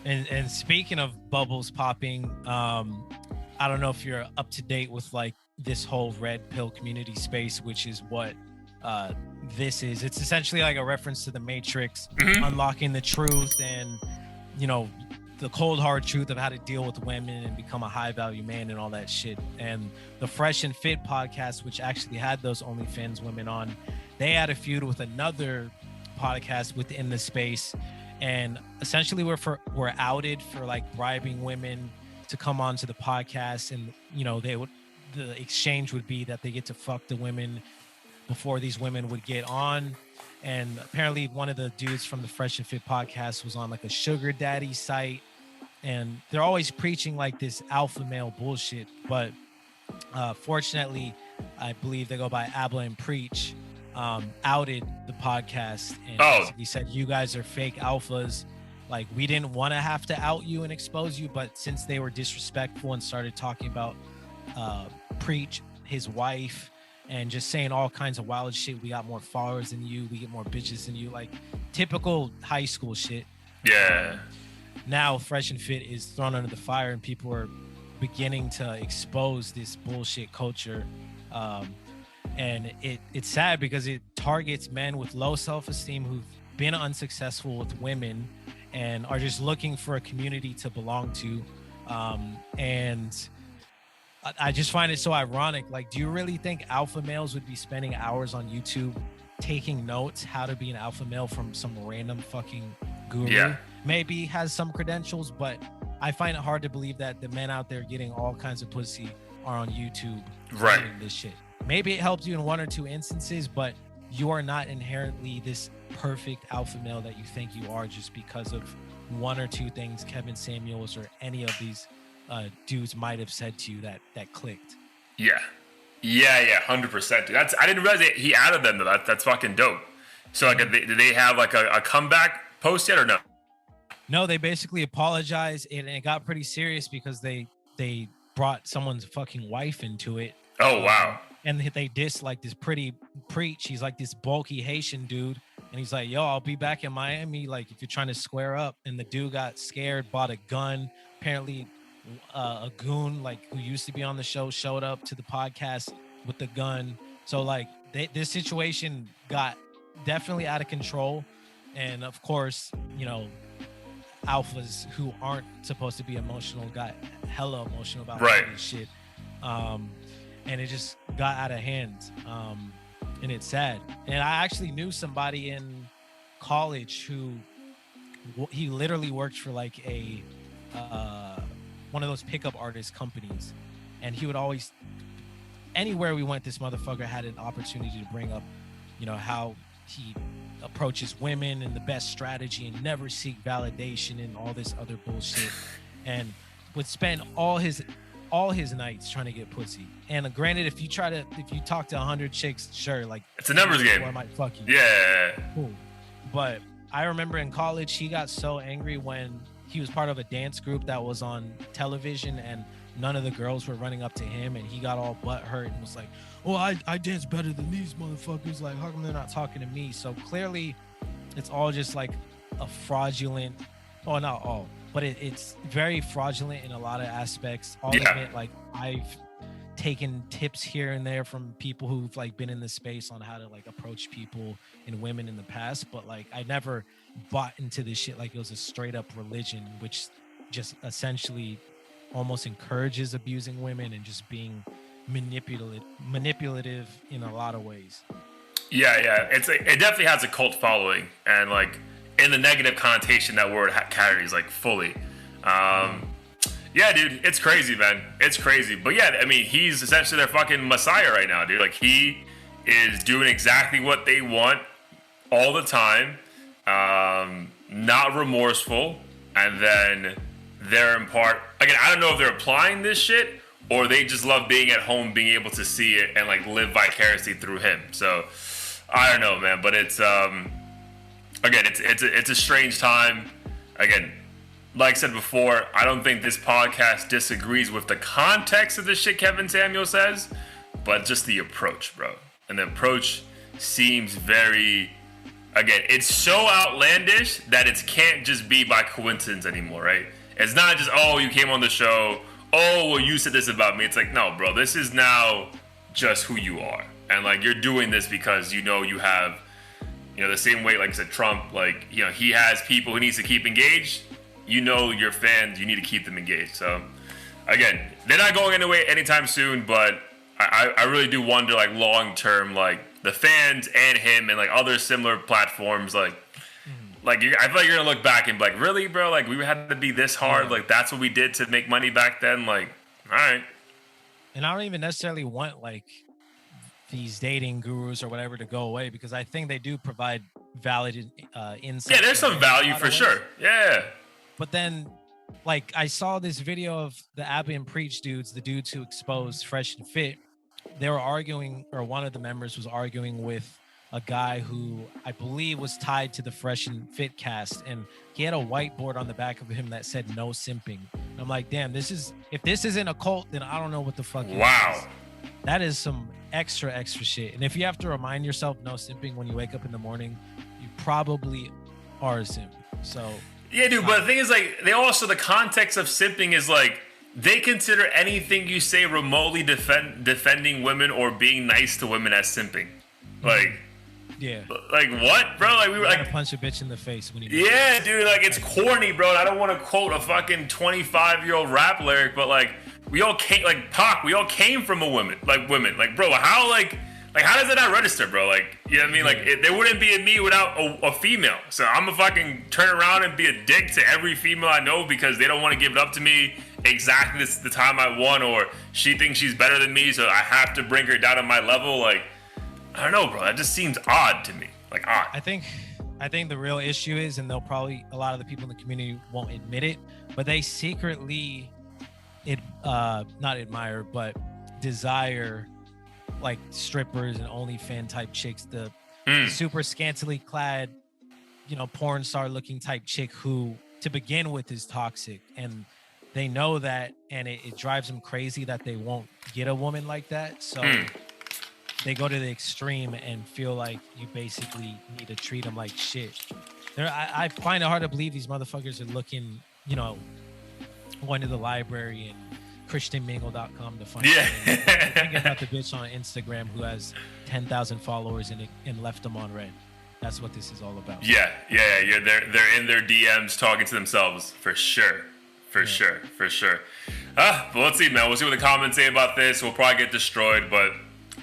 And speaking of bubbles popping, I don't know if you're up to date with like this whole red pill community space, which is what this is. It's essentially like a reference to the Matrix, unlocking the truth and, you know, the cold hard truth of how to deal with women and become a high value man and all that shit. And the Fresh and Fit podcast, which actually had those OnlyFans women on, they had a feud with another podcast within the space, and essentially we're outed for like bribing women to come onto the podcast, and you know the exchange would be that they get to fuck the women before these women would get on. And apparently one of the dudes from the Fresh and Fit podcast was on like a sugar daddy site, and they're always preaching like this alpha male bullshit. But fortunately, I believe they go by Abla and Preach, outed the podcast and basically said, you guys are fake alphas. Like, we didn't want to have to out you and expose you, but since they were disrespectful and started talking about Preach, his wife, and just saying all kinds of wild shit, we got more followers than you, we get more bitches than you, like typical high school shit. Yeah. Now Fresh and Fit is thrown under the fire, and people are beginning to expose this bullshit culture. And it's sad because it targets men with low self-esteem who've been unsuccessful with women and are just looking for a community to belong to. And I just find it so ironic. Like, do you really think alpha males would be spending hours on YouTube taking notes how to be an alpha male from some random fucking guru? Yeah. Maybe has some credentials, but I find it hard to believe that the men out there getting all kinds of pussy are on YouTube learning this shit. Maybe it helped you in one or two instances, but you are not inherently this perfect alpha male that you think you are just because of one or two things Kevin Samuels or any of these dudes might have said to you that clicked. Yeah, 100%. Dude. I didn't realize he added them though. That's fucking dope. So like, did they have like a comeback post yet or no? No, they basically apologized, and it got pretty serious because they brought someone's fucking wife into it. Oh wow. And they diss like this pretty Preach. He's like this bulky Haitian dude, and he's like, yo, I'll be back in Miami, like if you're trying to square up. And the dude got scared, bought a gun. Apparently a goon like who used to be on the show showed up to the podcast with the gun. So like this situation got definitely out of control. And of course, you know, alphas who aren't supposed to be emotional got hella emotional about this shit. And it just got out of hand. And it's sad. And I actually knew somebody in college who he literally worked for like a one of those pickup artist companies, and he would always, anywhere we went, this motherfucker had an opportunity to bring up, you know, how he approaches women and the best strategy and never seek validation and all this other bullshit, and would spend all his nights trying to get pussy. And granted, if you talk to 100 chicks, sure, like it's a numbers game. I might fuck you. Yeah. Cool. But I remember in college, he got so angry when he was part of a dance group that was on television, and none of the girls were running up to him, and he got all butthurt and was like, "Oh, I dance better than these motherfuckers. Like, how come they're not talking to me?" So clearly, it's all just like a fraudulent. Oh, not all, but it's very fraudulent in a lot of aspects. All of it, like I've taken tips here and there from people who've like been in the space on how to like approach people and women in the past, but like I never bought into this shit like it was a straight up religion, which just essentially almost encourages abusing women and just being manipulative in a lot of ways. Yeah. It definitely has a cult following, and like in the negative connotation that word carries, like fully. Yeah, dude, it's crazy, man. It's crazy. But yeah, I mean, he's essentially their fucking messiah right now, dude. Like, he is doing exactly what they want all the time, not remorseful, and then they're in part, again, I don't know if they're applying this shit or they just love being at home, being able to see it and like live vicariously through him. So I don't know, man, but it's again, it's a strange time. Again, like I said before, I don't think this podcast disagrees with the context of the shit Kevin Samuel says, but just the approach, bro. And the approach seems very again, it's so outlandish that it can't just be by coincidence anymore, right? It's not just, oh, you came on the show, oh, well, you said this about me. It's like, no, bro, this is now just who you are. And like, you're doing this because you know you have, you know, the same way, like I said, Trump, like, you know, he has people he needs to keep engaged. You know, your fans, you need to keep them engaged. So again, they're not going anywhere anytime soon, but I really do wonder, like, long term, like the fans and him and like other similar platforms, like I feel like you're gonna look back and be like, really, bro? Like, we had to be this hard? Like, that's what we did to make money back then? Like, all right. And I don't even necessarily want like these dating gurus or whatever to go away, because I think they do provide valid insight. Yeah, there's some value for sure. Yeah. But then, like, I saw this video of the Abba and Preach dudes, the dudes who exposed Fresh and Fit. They were arguing, or one of the members was arguing with a guy who I believe was tied to the Fresh and Fit cast, and he had a whiteboard on the back of him that said "No simping." And I'm like, damn, if this isn't a cult, then I don't know what the fuck. Wow. That is some extra shit. And if you have to remind yourself no simping when you wake up in the morning, you probably are a simp. So yeah, dude. But the thing is, like, the context of simping is like, they consider anything you say remotely defending women or being nice to women as simping. Like, yeah. Like, what, bro? Like, we were like, punch a bitch in the face when you. Yeah, dude. Like, it's corny, bro. And I don't want to quote a fucking 25-year-old rap lyric, but like, we all came, like Pac. We all came from women. Like, bro. How how does that not register, bro? Like, you know what I mean? Like, there wouldn't be a me without a female. So I'm gonna fucking turn around and be a dick to every female I know because they don't want to give it up to me exactly the time I want, or she thinks she's better than me, so I have to bring her down to my level. Like, I don't know, bro. That just seems odd to me. Like, odd. I think the real issue is, and a lot of the people in the community won't admit it, but they secretly, not admire, but desire, like, strippers and OnlyFans type chicks, the super scantily clad, you know, porn star looking type chick who, to begin with, is toxic, and they know that, and it drives them crazy that they won't get a woman like that. So they go to the extreme and feel like you basically need to treat them like shit. I find it hard to believe these motherfuckers are looking, you know, going to the library and christianmingle.com to find thinking about the bitch on Instagram who has 10,000 followers and left them on red. That's what this is all about. Yeah. They're in their DMs talking to themselves, for sure. For sure. But let's see, man. We'll see what the comments say about this. We'll probably get destroyed, but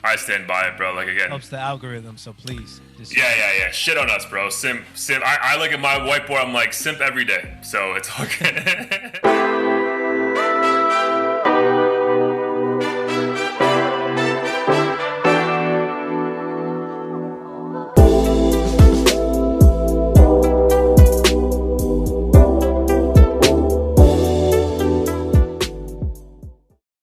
I stand by it, bro. Like, again, helps the algorithm, so please. Yeah. Shit on us, bro. Simp. I look at my whiteboard, I'm like, simp every day. So it's all good.